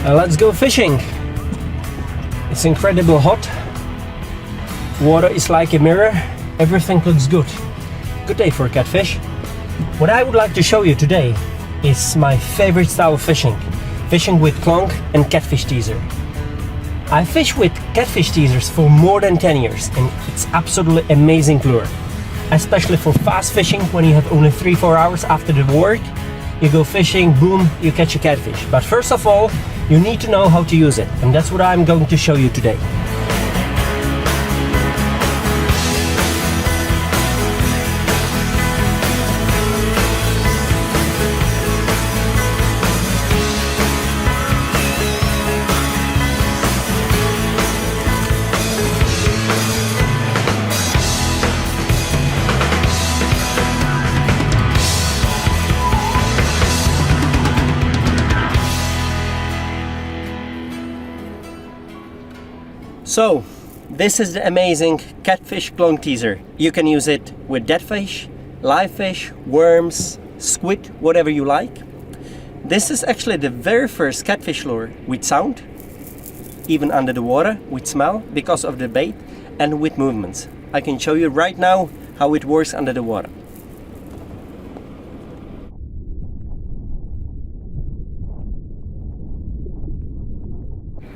Let's go fishing. It's incredibly hot. Water is like a mirror. Everything looks good. Good day for catfish. What I would like to show you today is my favorite style of fishing. Fishing with clonk and catfish teaser. I fish with catfish teasers for more than 10 years and it's absolutely amazing lure. Especially for fast fishing when you have only 3-4 hours after the work. You go fishing, boom, you catch a catfish. But first of all, you need to know how to use it, and that's what I'm going to show you today. So, this is the amazing catfish clonk teaser. You can use it with dead fish, live fish, worms, squid, whatever you like. This is actually the very first catfish lure with sound, even under the water, with smell, because of the bait, and with movements. I can show you right now how it works under the water.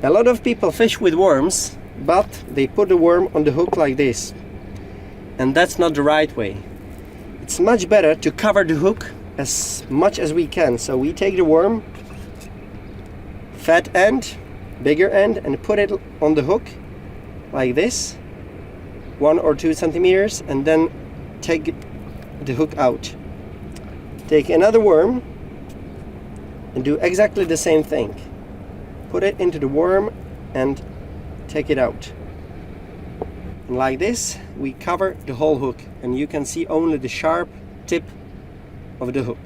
A lot of people fish with worms, but they put the worm on the hook like this, and that's not the right way. It's much better to cover the hook as much as we can. So we take the worm, fat end, bigger end, and put it on the hook like this, 1 or 2 centimeters, and then take the hook out. Take another worm and do exactly the same thing. Put it into the worm and take it out. And like this, we cover the whole hook, and you can see only the sharp tip of the hook.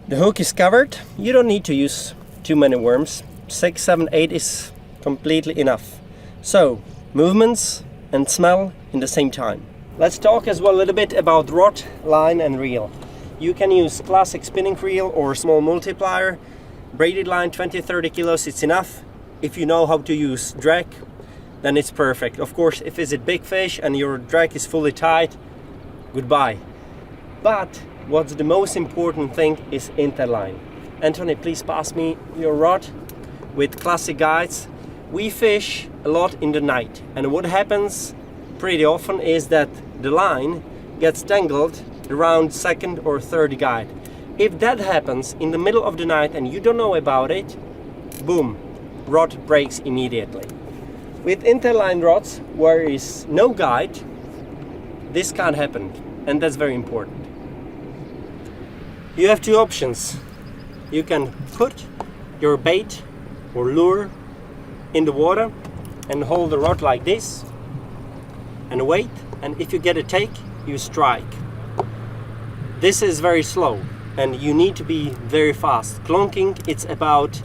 The hook is covered. You don't need to use too many worms. 6, 7, 8 is completely enough. So, movements and smell in the same time. Let's talk as well a little bit about rod, line and reel. You can use classic spinning reel or small multiplier. Braided line 20-30 kilos, it's enough. If you know how to use drag, then it's perfect. Of course, if it's a big fish and your drag is fully tight, goodbye. But what's the most important thing is interline. Anthony, please pass me your rod. With classic guides, we fish a lot in the night, and what happens pretty often is that the line gets tangled around second or third guide. If that happens in the middle of the night and you don't know about it, boom, rod breaks immediately. With interline rods where is no guide, this can't happen, and that's very important. You have 2 options. You can put your bait or lure in the water and hold the rod like this and wait, and if you get a take, you strike. This is very slow and you need to be very fast. Clonking, it's about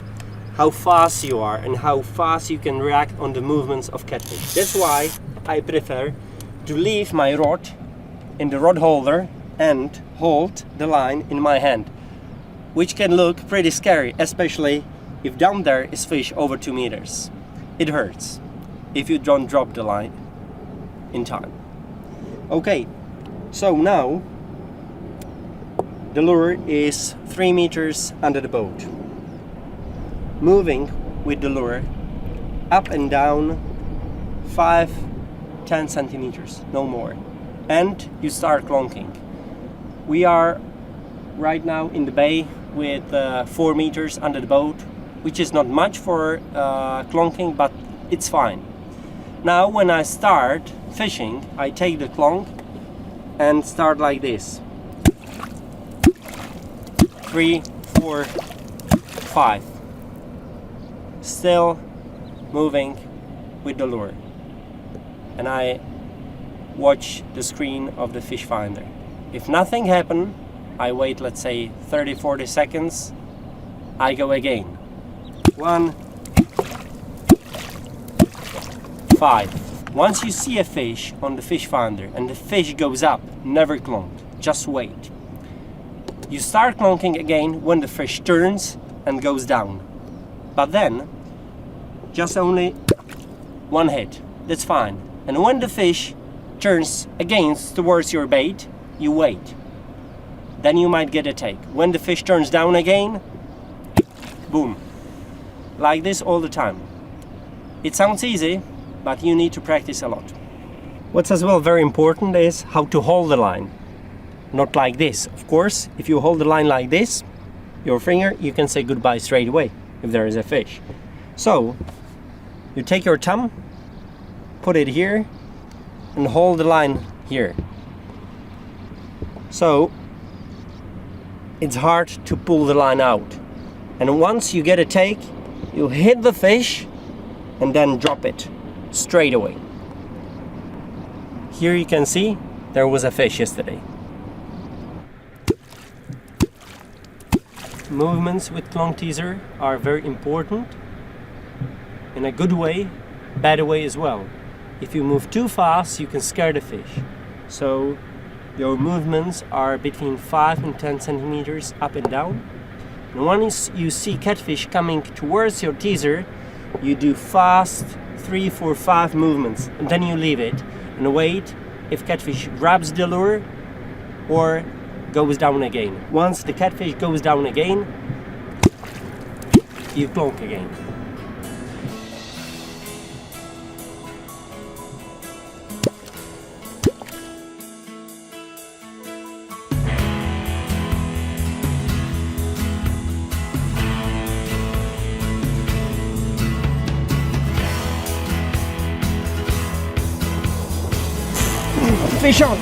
how fast you are and how fast you can react on the movements of catfish. That's why I prefer to leave my rod in the rod holder and hold the line in my hand, which can look pretty scary, especially if down there is fish over 2 meters. It hurts if you don't drop the line in time. Okay, so now the lure is 3 meters under the boat. Moving with the lure up and down 5-10 centimeters, no more. And you start clonking. We are right now in the bay with 4 meters under the boat, which is not much for clonking, but it's fine. Now when I start fishing, I take the clonk and start like this. 3, 4, 5. Still moving with the lure. And I watch the screen of the fish finder. If nothing happened, I wait, let's say 30-40 seconds. I go again. 1, 5. Once you see a fish on the fish finder and the fish goes up, never clonk, just wait. You start clonking again when the fish turns and goes down. But then, just only one hit, that's fine. And when the fish turns again towards your bait, you wait. Then you might get a take. When the fish turns down again, boom. Like this all the time. It sounds easy, but you need to practice a lot. What's as well very important is how to hold the line. Not like this. Of course, if you hold the line like this, your finger, you can say goodbye straight away if there is a fish. So, you take your thumb, put it here, and hold the line here. So, it's hard to pull the line out. And once you get a take, you hit the fish and then drop it straight away. Here you can see there was a fish yesterday. Movements with clonk teaser are very important in a good way, bad way as well. If you move too fast, you can scare the fish. So your movements are between 5 and 10 centimeters up and down. And once you see catfish coming towards your teaser, you do fast 3, 4, 5 movements, and then you leave it and wait if catfish grabs the lure or goes down again. Once the catfish goes down again, you clonk again. Fish on!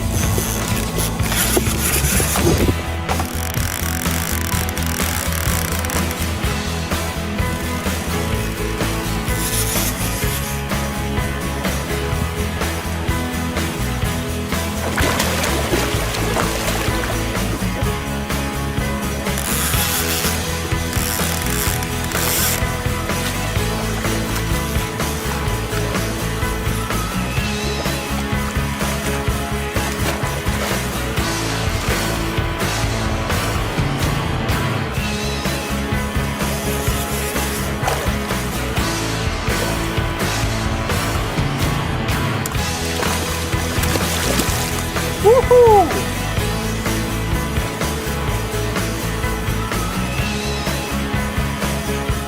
Woohoo!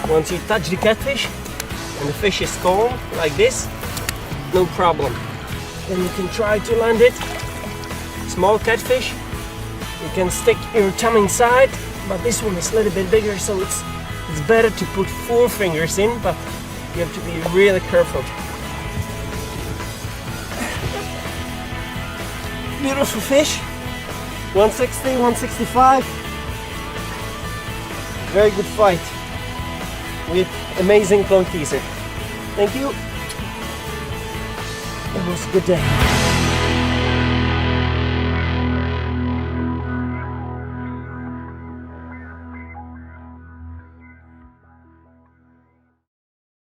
Once you touch the catfish and the fish is calm like this, no problem. Then you can try to land it. Small catfish, you can stick your thumb inside, but this one is a little bit bigger, so it's better to put 4 fingers in, but you have to be really careful. Beautiful fish, 160, 165. Very good fight with amazing clonk teaser. Thank you. It was a good day.